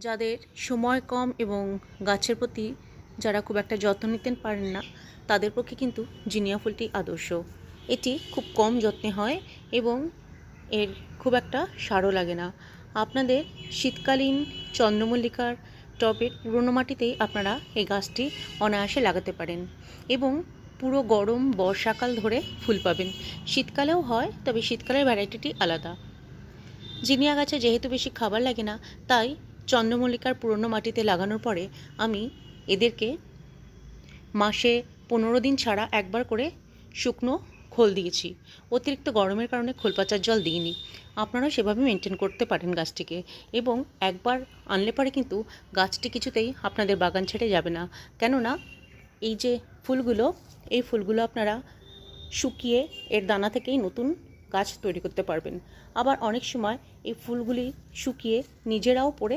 যাদের সময় কম এবং গাছের প্রতি যারা খুব একটা যত্ন নিতে পারেন না, তাদের পক্ষে কিন্তু জিনিয়া ফুলটি আদর্শ। এটি খুব কম যত্নে হয় এবং এর খুব একটা সারও লাগে না। আপনাদের শীতকালীন চন্দ্রমল্লিকার টবের পুরনো মাটিতেই আপনারা এই গাছটি অনায়াসে লাগাতে পারেন এবং পুরো গরম বর্ষাকাল ধরে ফুল পাবেন। শীতকালেও হয়, তবে শীতকালের ভ্যারাইটিটি আলাদা। জিনিয়া গাছে যেহেতু বেশি খাবার লাগে না, তাই চন্দ্রমল্লিকার পুরনো মাটিতে লাগানোর পরে আমি এদেরকে মাসে 15 দিন ছাড়া একবার করে শুকনো খোল দিয়েছি। অতিরিক্ত গরমের কারণে খোল পাচার জল দিইনি। আপনারাও সেভাবে মেনটেন করতে পারেন গাছটিকে, এবং একবার আনলে পরে কিন্তু গাছটি কিছুতেই আপনাদের বাগান ছেড়ে যাবে না। কেননা এই যে ফুলগুলো, এই ফুলগুলো আপনারা শুকিয়ে এর দানা থেকেই নতুন গাছ তৈরি করতে পারবেন। আবার অনেক সময় এই ফুলগুলি শুকিয়ে নিজেরাও পড়ে